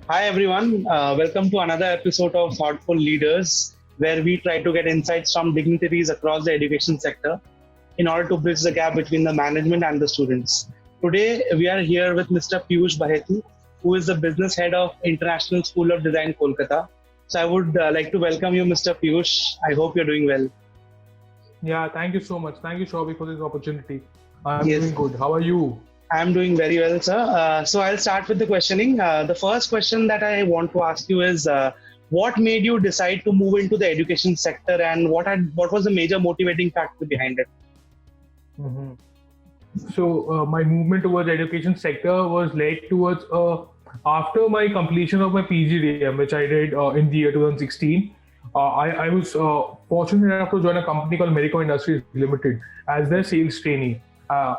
Hi everyone, welcome to another episode of Thoughtful Leaders, where we try to get insights from dignitaries across the education sector in order to bridge the gap between the management and the students. Today, we are here with Mr. Piyush Baheti, who is the business head of International School of Design, Kolkata. So I would like to welcome you, Mr. Piyush. I hope you're doing well. Yeah, thank you so much. Thank you, Shobhi, for this opportunity. I'm Yes, doing good. How are you? I'm doing very well, sir. So I'll start with the questioning. The first question that I want to ask you is, what made you decide to move into the education sector, and what was the major motivating factor behind it? hmm So my movement towards education sector was led towards after my completion of my PGDM, which I did in the year 2016. I was fortunate enough to join a company called Marico Industries Limited as their sales trainee.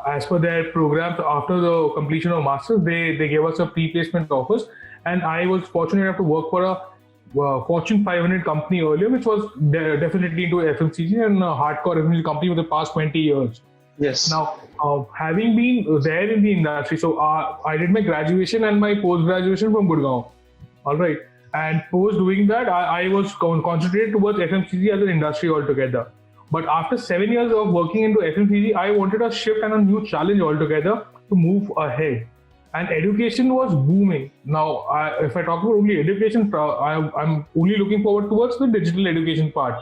As per their programs, after the completion of masters, they gave us a pre-placement offers, and I was fortunate enough to work for a Fortune 500 company earlier, which was definitely into FMCG and a hardcore FMCG company for the past 20 years. Yes. Now, having been there in the industry, so I did my graduation and my post-graduation from Gurgaon. All right. And post doing that, I was concentrated towards FMCG as an industry altogether. But after 7 years of working into FMCG, I wanted a shift and a new challenge altogether to move ahead. And education was booming. Now, if I talk about only education, I'm only looking forward towards the digital education part.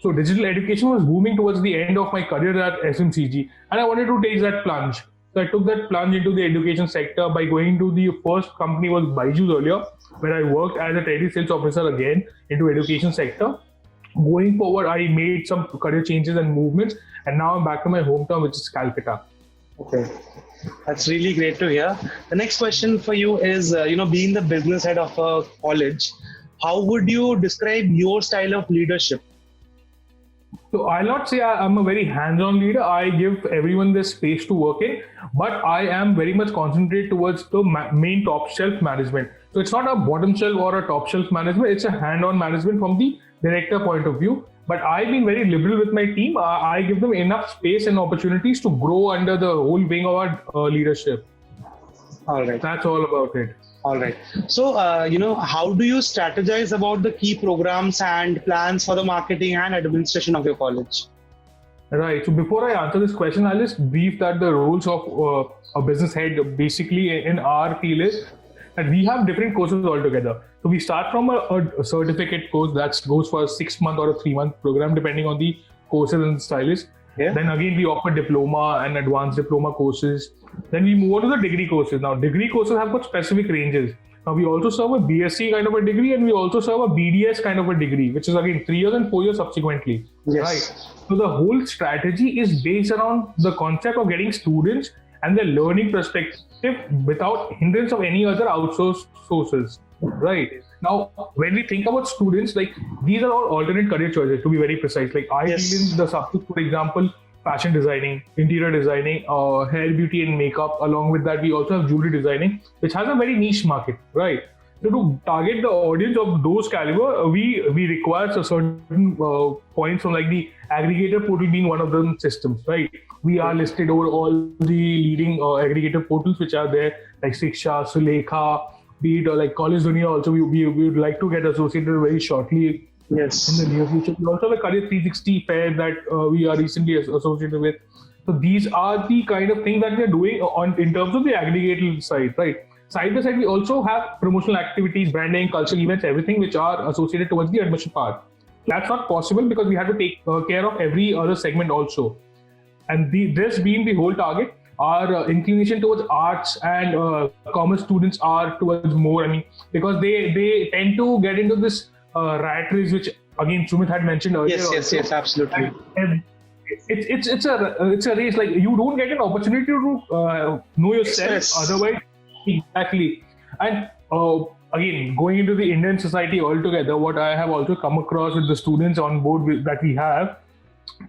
So digital education was booming towards the end of my career at SMCG, and I wanted to take that plunge. So I took that plunge into the education sector by going to the first company was Byju's earlier, where I worked as a tele sales officer again into education sector. Going forward, I made some career changes and movements, and now I'm back to my hometown, which is Calcutta. Okay. That's really great to hear. The next question for you is, being the business head of a college, how would you describe your style of leadership? So I'll not say I'm a very hands-on leader. I give everyone this space to work in, but I am very much concentrated towards the main top shelf management. So it's not a bottom shelf or a top shelf management. It's a hand-on management from the director point of view. But I've been very liberal with my team. I give them enough space and opportunities to grow under the whole wing of our leadership. All right. That's all about it. All right. So, how do you strategize about the key programs and plans for the marketing and administration of your college? Right. So before I answer this question, I'll just brief that the roles of a business head basically in our field is that we have different courses altogether. So we start from a certificate course that goes for a 6-month or a 3-month program, depending on the courses and the stylist. Yeah. Then again, we offer diploma and advanced diploma courses. Then we move on to the degree courses. Now, degree courses have got specific ranges. Now, we also serve a BSc kind of a degree, and we also serve a BDS kind of a degree, which is again 3 years and 4 years subsequently. Yes. Right. So the whole strategy is based around the concept of getting students and their learning perspective without hindrance of any other outsourced sources. Right. Now, when we think about students, like these are all alternate career choices, to be very precise. Like I deal in the subject, for example, fashion designing, interior designing, hair, beauty and makeup. Along with that, we also have jewelry designing, which has a very niche market, right? So to target the audience of those caliber, we require a certain points from like the aggregator portal being one of the systems, right? We are listed over all the leading aggregator portals which are there, like Shiksha, Sulekha, be it like Collegedunia. Also, we would like to get associated very shortly. Yes. In the near future. We also have a Career 360 fair that we are recently associated with. So these are the kind of things that we are doing in terms of the aggregator side, right? Side by side, we also have promotional activities, branding, cultural events, everything which are associated towards the admission part. That's not possible because we have to take care of every other segment also. And this being the whole target, our inclination towards arts and commerce students are towards more, because they tend to get into this rat race, which again Sumit had mentioned earlier. Yes, absolutely. And it's a race. Like you don't get an opportunity to know yourself. Otherwise, exactly. And again, going into the Indian society altogether, what I have also come across with the students on board that we have,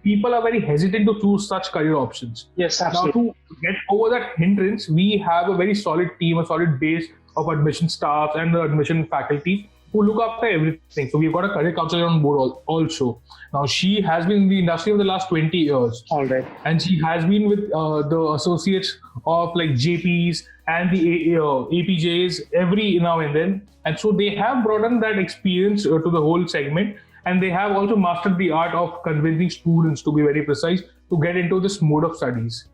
people are very hesitant to choose such career options. Yes, absolutely. Now, to get over that hindrance, we have a very solid team, a solid base of admission staff and the admission faculty, who look after everything. So we've got a career counselor on board also. Now she has been in the industry for the last 20 years. All right. And she has been with the associates of like JPs and the APJs every now and then. And so they have broadened that experience to the whole segment. And they have also mastered the art of convincing students, to be very precise, to get into this mode of studies.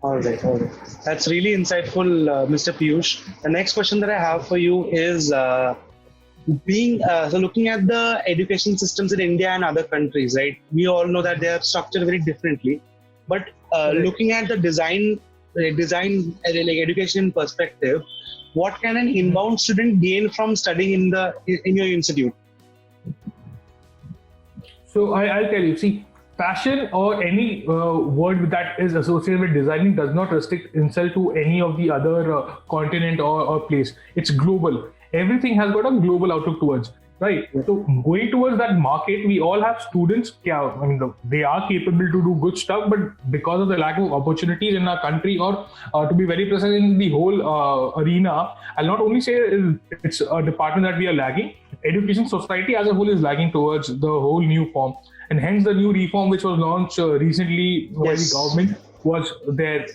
All right. That's really insightful, Mr. Piyush. The next question that I have for you is looking at the education systems in India and other countries, right? We all know that they are structured very differently. But looking at the design like education perspective, what can an inbound student gain from studying in your institute? So I'll tell you, see, fashion or any word that is associated with designing does not restrict itself to any of the other continent or place. It's global. Everything has got a global outlook towards, right? Yeah. So going towards that market, we all have students, they are capable to do good stuff, but because of the lack of opportunities in our country, or to be very precise, in the whole arena, I'll not only say it's a department that we are lagging, education society as a whole is lagging towards the whole new form. And hence the new reform which was launched recently by the government was there.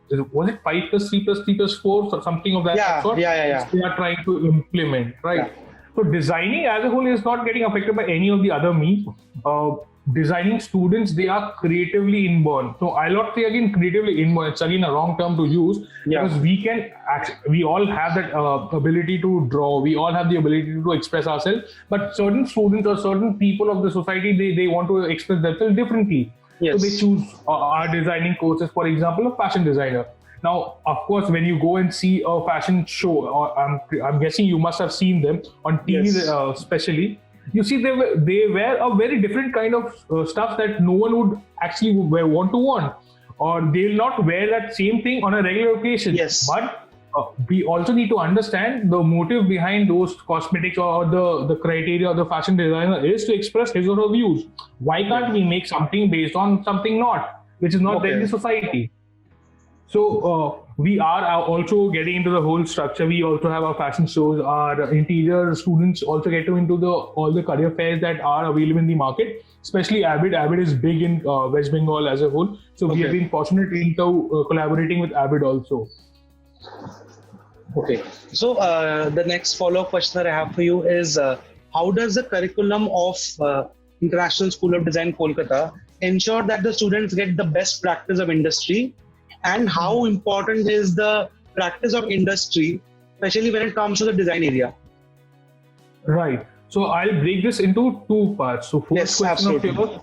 Was it 5 plus 3 plus 3 plus 4 or something of that sort? Yeah. They are trying to implement, right? Yeah. So designing as a whole is not getting affected by any of the other means. Designing students, they are creatively inborn. So I'll not say again creatively inborn. It's again a wrong term to use, because we all have that ability to draw. We all have the ability to express ourselves. But certain students or certain people of the society, they want to express themselves differently. Yes. So they choose our designing courses, for example, a fashion designer. Now, of course, when you go and see a fashion show, or I'm guessing you must have seen them on TV, especially, you see they wear a very different kind of stuff that no one would actually want to want, or they'll not wear that same thing on a regular occasion. Yes. But we also need to understand the motive behind those cosmetics, or the criteria of the fashion designer is to express his or her views. Why can't we make something based on something which is not there in the society? So we are also getting into the whole structure. We also have our fashion shows. Our interior students also get into all the career fairs that are available in the market, especially Avid. Avid is big in West Bengal as a whole. So we have been fortunate into collaborating with Avid also. Okay. So the next follow-up question that I have for you is, how does the curriculum of International School of Design, Kolkata, ensure that the students get the best practice of industry? And how important is the practice of industry, especially when it comes to the design area? Right. So I'll break this into two parts. So first question of yours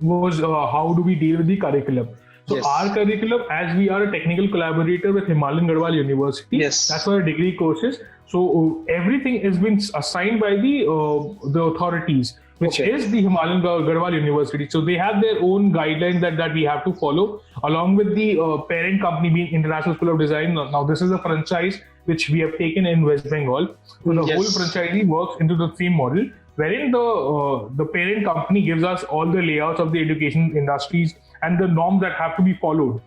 was how do we deal with the curriculum? So our curriculum, as we are a technical collaborator with Himalayan Garhwal University, that's our degree courses. So everything has been assigned by the authorities, which is the Himalayan Garhwal University. So they have their own guidelines that we have to follow, along with the parent company being International School of Design. Now this is a franchise which we have taken in West Bengal. So the whole franchisee works into the same model, wherein the parent company gives us all the layouts of the education industries and the norms that have to be followed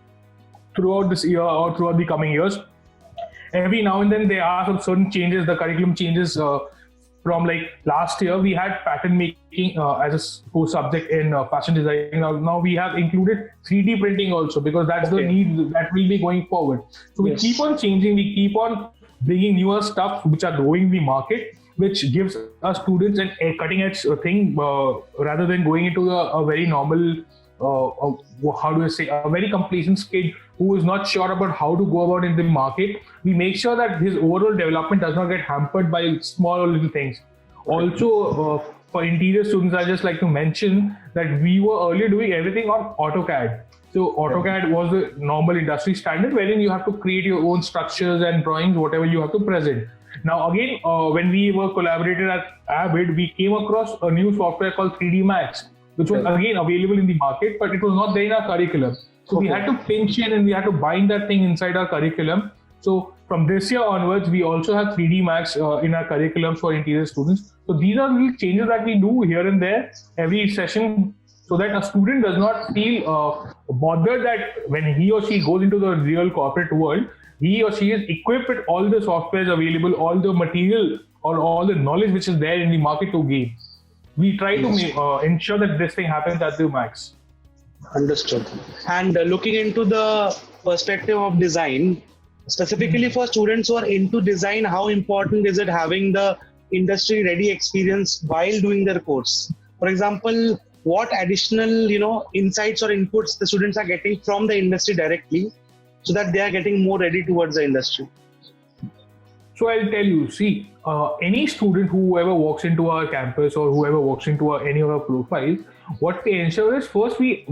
throughout this year or throughout the coming years. Every now and then there are some certain changes, the curriculum changes. From like last year, we had pattern making as a core subject in fashion design. Now we have included 3D printing also, because that's the need that will be going forward. So we keep on changing, we keep on bringing newer stuff which are growing the market, which gives our students a cutting edge thing rather than going into a very normal, a very complacent kid who is not sure about how to go about in the market. We make sure that his overall development does not get hampered by small or little things. Also, for interior students, I just like to mention that we were earlier doing everything on AutoCAD. So AutoCAD was the normal industry standard, wherein you have to create your own structures and drawings, whatever you have to present. Now again, when we were collaborated at Avid, we came across a new software called 3D Max, which was again available in the market, but it was not there in our curriculum. So we had to pinch in and we had to bind that thing inside our curriculum. So from this year onwards, we also have 3D Max in our curriculum for interior students. So these are little changes that we do here and there every session, so that a student does not feel bothered that when he or she goes into the real corporate world, he or she is equipped with all the softwares available, all the material or all the knowledge which is there in the market to gain. We try to ensure that this thing happens at the max. Understood. And looking into the perspective of design, specifically for students who are into design, how important is it having the industry ready experience while doing their course? For example, what additional, insights or inputs the students are getting from the industry directly so that they are getting more ready towards the industry? So I'll tell you, see, any student whoever walks into our campus or whoever walks into any of our profiles, what we ensure is first we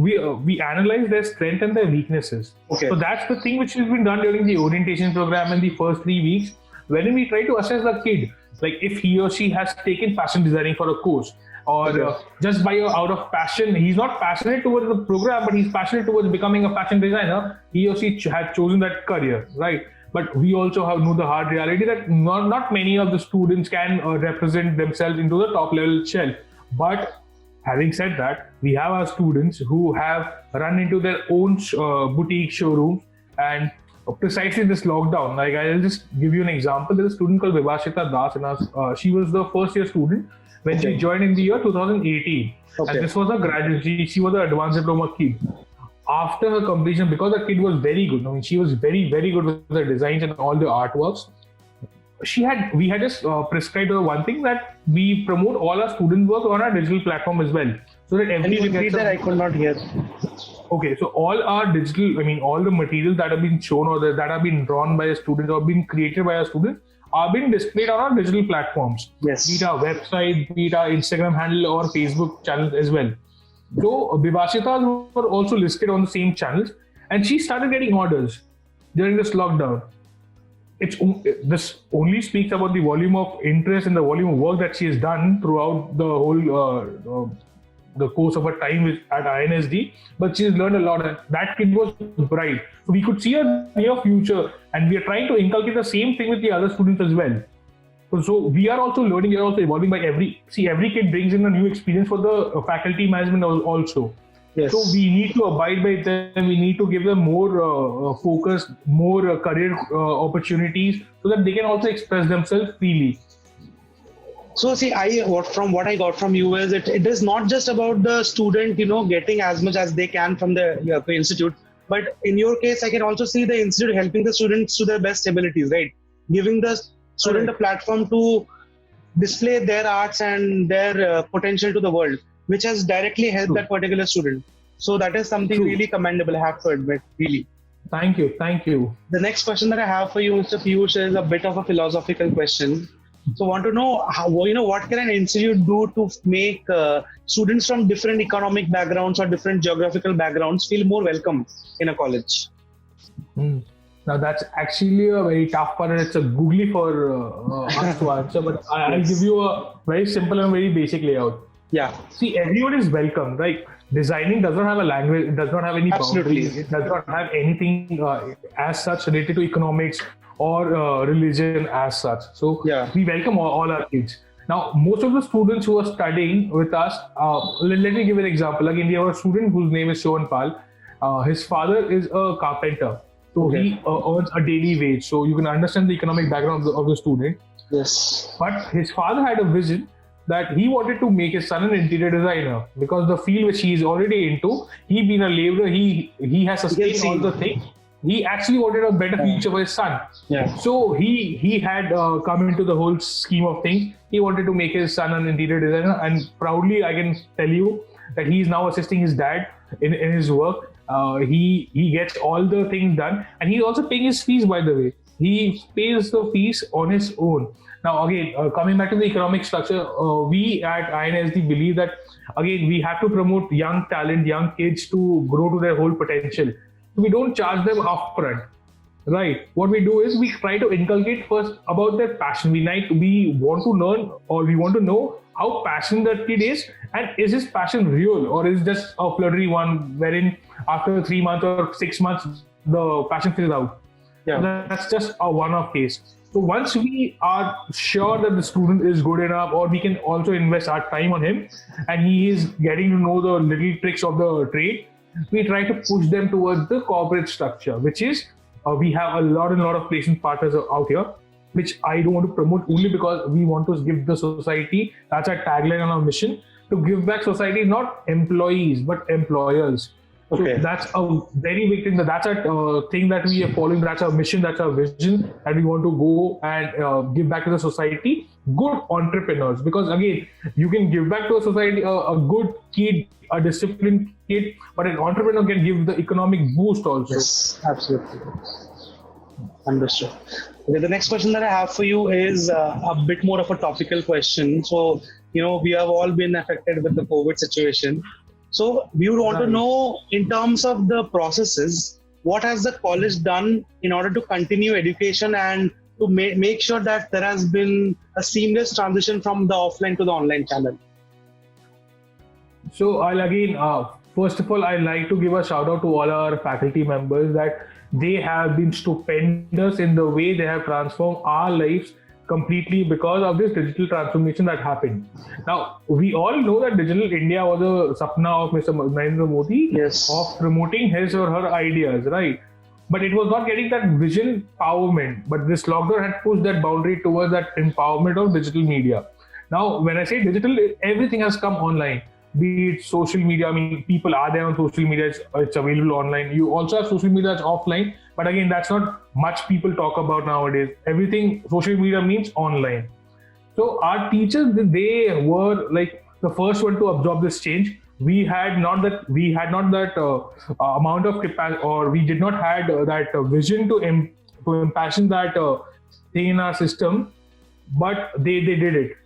analyze their strength and their weaknesses. Okay. So that's the thing which has been done during the orientation program in the first 3 weeks, wherein we try to assess the kid, like if he or she has taken fashion designing for a course, or just by out of passion, he's not passionate towards the program, but he's passionate towards becoming a fashion designer. He or she had chosen that career, right? But we also know the hard reality that not many of the students can represent themselves into the top level shelf. But having said that, we have our students who have run into their own boutique showrooms, and precisely this lockdown, like I'll just give you an example. There's a student called Vibhashita Das, and she was the first year student when she joined in the year 2018. And this was a graduate, she was an advanced diploma kid. After her completion, because the kid was very good, I mean, she was very, very good with the designs and all the artworks. We had just prescribed her one thing, that we promote all our student work on our digital platform as well. So that everyone gets that I could not hear. Okay, so all our digital, all the materials that have been shown or that have been drawn by a student or been created by a student are being displayed on our digital platforms. Yes. Be it our website, be it our Instagram handle or Facebook channel as well. So Vibhashita were also listed on the same channels, and she started getting orders during this lockdown. This only speaks about the volume of interest and the volume of work that she has done throughout the whole the course of her time at INSD. But she has learned a lot. That kid was bright, so we could see a near future, and we are trying to inculcate the same thing with the other students as well. So we are also learning, we are also evolving by every kid brings in a new experience for the faculty management also. Yes. So we need to abide by them, we need to give them more focus, more career opportunities so that they can also express themselves freely. So see, from what I got from you is it is not just about the student, getting as much as they can from the institute, but in your case, I can also see the institute helping the students to their best abilities, right? Giving the student a platform to display their arts and their potential to the world, which has directly helped that particular student. So that is something really commendable, I have to admit, really. Thank you. The next question that I have for you, Mr. Piyush, is a bit of a philosophical question. So I want to know how, what can an institute do to make students from different economic backgrounds or different geographical backgrounds feel more welcome in a college? Now that's actually a very tough part, and it's a googly for us to answer, but I'll give you a very simple and very basic layout. Yeah. See, everyone is welcome, right? Designing does not have a language, it does not have any boundaries, it does not have anything as such related to economics or religion as such. So we welcome all our kids. Now, most of the students who are studying with us, let me give an example. Again, we have a student whose name is Shovan Pal. His father is a carpenter. So he earns a daily wage. So you can understand the economic background of the student. Yes. But his father had a vision that he wanted to make his son an interior designer, because the field which he is already into, he being a laborer, he has sustained all the things. He actually wanted a better future for his son. Yeah. So he had come into the whole scheme of things. He wanted to make his son an interior designer, and proudly I can tell you that he is now assisting his dad in his work. He gets all the things done, and he's also paying his fees, by the way. He pays the fees on his own. Now again, coming back to the economic structure, we at INSD believe that again we have to promote young talent, young kids to grow to their whole potential. We don't charge them upfront, right? What we do is we try to inculcate first about their passion. We want to learn, or we want to know how passionate that kid is, and is his passion real, or is just a fluttery one wherein after 3 months or 6 months the passion fades out. Yeah, that's just a one-off case. So once we are sure that the student is good enough, or we can also invest our time on him, and he is getting to know the little tricks of the trade, we try to push them towards the corporate structure, which is we have a lot of placement partners out here. which I don't want to promote only because we want to give the society, that's our tagline and our mission, to give back society, not employees, but employers. Okay. So that's a very big thing. That's a thing that we are following. That's our mission. That's our vision. And we want to go and give back to the society. Good entrepreneurs, because again, you can give back to a society a good kid, a disciplined kid, but an entrepreneur can give the economic boost also. Yes, absolutely. Understood. Okay, the next question that I have for you is a bit more of a topical question. So, we have all been affected with the COVID situation. So we would want to know, in terms of the processes, what has the college done in order to continue education and to make sure that there has been a seamless transition from the offline to the online channel? So I'll again, first of all, I'd like to give a shout out to all our faculty members that they have been stupendous in the way they have transformed our lives completely because of this digital transformation that happened. Now, we all know that Digital India was a sapna of Mr. Narendra Modi, yes, of promoting his or her ideas, right? But it was not getting that vision empowerment. But this lockdown had pushed that boundary towards that empowerment of digital media. Now, when I say digital, everything has come online. Be it social media, I mean, people are there on social media, it's available online. You also have social media that's offline, but again, that's not much people talk about nowadays. Everything, social media means online. So our teachers, they were like the first one to absorb this change. We had not that amount of capacity, or we did not had that vision to impassion that thing in our system, but they did it.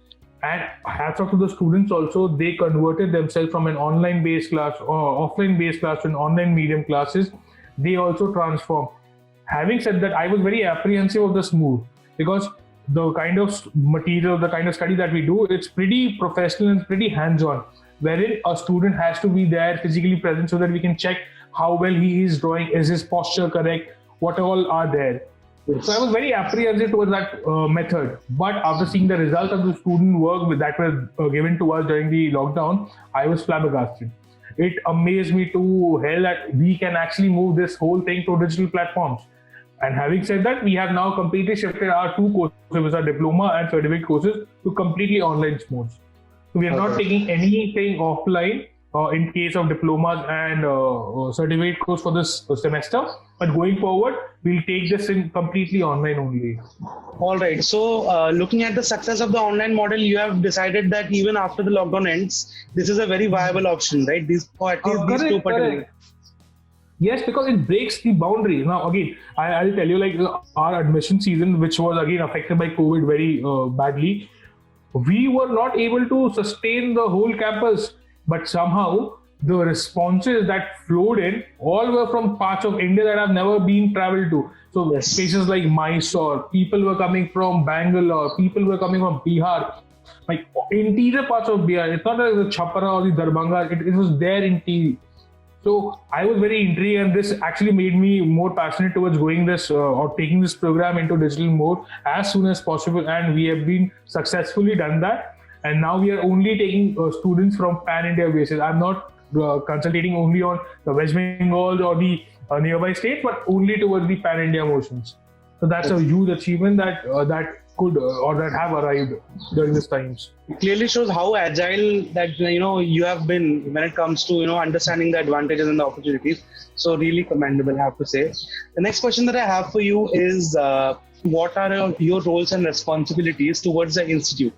And hats off to the students also, they converted themselves from an online based class or offline based class to an online medium classes. They also transformed. Having said that, I was very apprehensive of this move because the kind of material, the kind of study that we do, it's pretty professional and pretty hands-on, wherein a student has to be there physically present so that we can check how well he is drawing, is his posture correct, what all are there. So I was very apprehensive towards that method. But after seeing the result of the student work that was given to us during the lockdown, I was flabbergasted. It amazed me to hell that we can actually move this whole thing to digital platforms. And having said that, we have now completely shifted our two courses, which are diploma and certificate courses, to completely online modes. So we are not taking anything offline in case of diplomas and certificate course for this semester. But going forward, we'll take this in completely online only. All right. So looking at the success of the online model, you have decided that even after the lockdown ends, this is a very viable option, right? These two particular. Yes, because it breaks the boundaries. Now, again, I'll tell you, like our admission season, which was again affected by COVID very badly, we were not able to sustain the whole campus. But somehow the responses that flowed in all were from parts of India that have never been traveled to. So places like Mysore, people were coming from Bangalore, people were coming from Bihar, like interior parts of Bihar. It's not like the Chhapara or the Darbhanga, it was there in TV. So I was very intrigued, and this actually made me more passionate towards going this or taking this program into digital mode as soon as possible. And we have been successfully done that. And now we are only taking students from pan-India basis. I'm not concentrating only on the West Bengal or the nearby states, but only towards the pan-India motions. So that's a huge achievement that could or that have arrived during these times. It clearly shows how agile that you have been when it comes to understanding the advantages and the opportunities. So really commendable, I have to say. The next question that I have for you is, what are your roles and responsibilities towards the institute?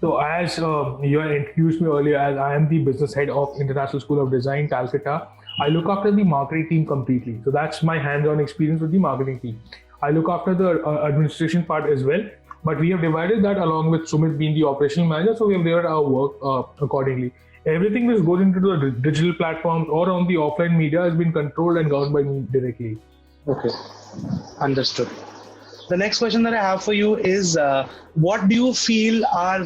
So as you had introduced me earlier, as I am the business head of International School of Design, Calcutta, I look after the marketing team completely. So that's my hands-on experience with the marketing team. I look after the administration part as well, but we have divided that along with Sumit being the operational manager. So we have divided our work accordingly. Everything that goes into the digital platforms or on the offline media has been controlled and governed by me directly. Okay, understood. The next question that I have for you is, what do you feel are,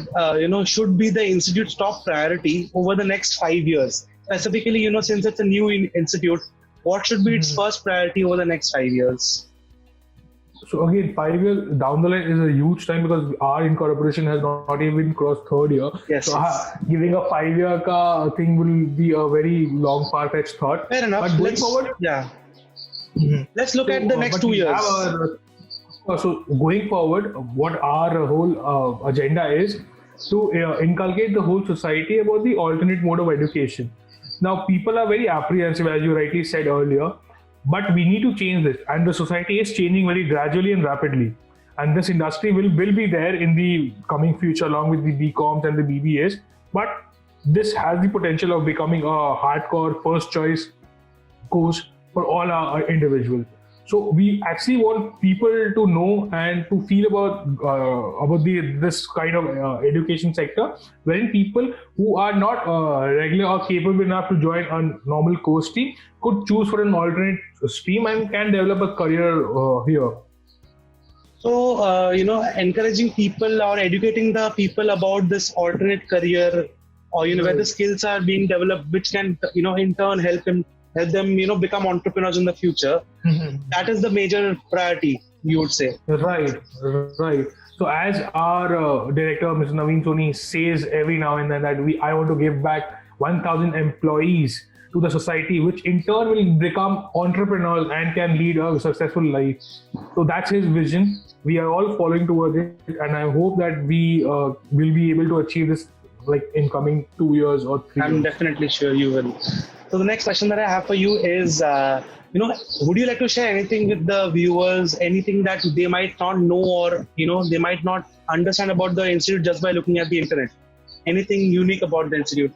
should be the institute's top priority over the next 5 years? Specifically, since it's a new institute, what should be its first priority over the next 5 years? So again, 5 years down the line is a huge time because our incorporation has not even crossed third year. Yes. So giving a 5 year thing will be a very long far-fetched thought. Fair enough. But going forward, let's look at the next 2 years. So going forward, what our whole agenda is to inculcate the whole society about the alternate mode of education. Now, people are very apprehensive, as you rightly said earlier, but we need to change this, and the society is changing very gradually and rapidly. And this industry will be there in the coming future, along with the BComs and the BBAs. But this has the potential of becoming a hardcore first choice course for all our individuals. So we actually want people to know and to feel about this kind of education sector, wherein people who are not regular or capable enough to join a normal course stream could choose for an alternate stream and can develop a career here. So, encouraging people or educating the people about this alternate career, or where the skills are being developed, which can in turn help them become entrepreneurs in the future. That is the major priority, you would say. Right. So as our director, Mr. Naveen Soni, says every now and then that I want to give back 1,000 employees to the society, which in turn will become entrepreneurs and can lead a successful life. So that's his vision. We are all following towards it, and I hope that we will be able to achieve this in coming 2 years or 3 years. I'm definitely sure you will. So the next question that I have for you is, would you like to share anything with the viewers, anything that they might not know or, they might not understand about the institute just by looking at the internet? Anything unique about the institute?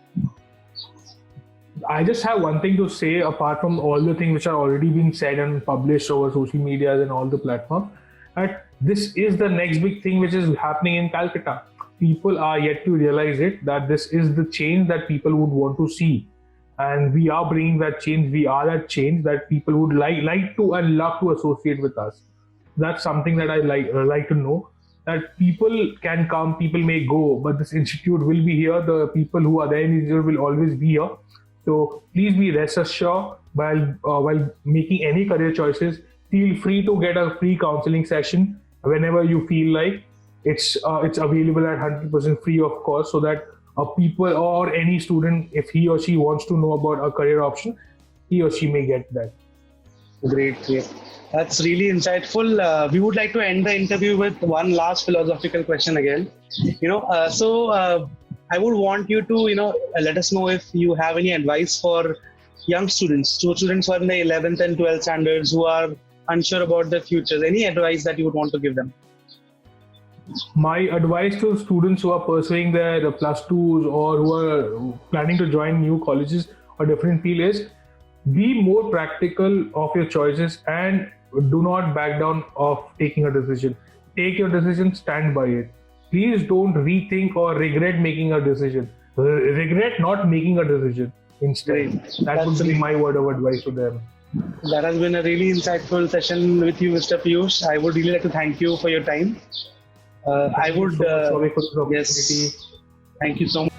I just have one thing to say, apart from all the things which are already being said and published over social media and all the platforms, that this is the next big thing which is happening in Calcutta. People are yet to realize it, that this is the change that people would want to see. And we are bringing that change. We are that change that people would like to and love to associate with us. That's something that I like to know. That people can come, people may go, but this institute will be here. The people who are there in the institute will always be here. So please be rest assured while making any career choices. Feel free to get a free counseling session whenever you feel like. It's available at 100% free of cost, so that people or any student, if he or she wants to know about a career option, he or she may get that. Great. That's really insightful. We would like to end the interview with one last philosophical question again. I would want you to, let us know if you have any advice for young students who are in the 11th and 12th standards who are unsure about their futures. Any advice that you would want to give them? My advice to students who are pursuing their plus twos or who are planning to join new colleges or different field is, be more practical of your choices and do not back down of taking a decision. Take your decision, stand by it. Please don't rethink or regret making a decision. Regret not making a decision instead. That would be my word of advice to them. That has been a really insightful session with you, Mr. Piyush. I would really like to thank you for your time. Thank you so much for the opportunity. Yes. Thank you so much.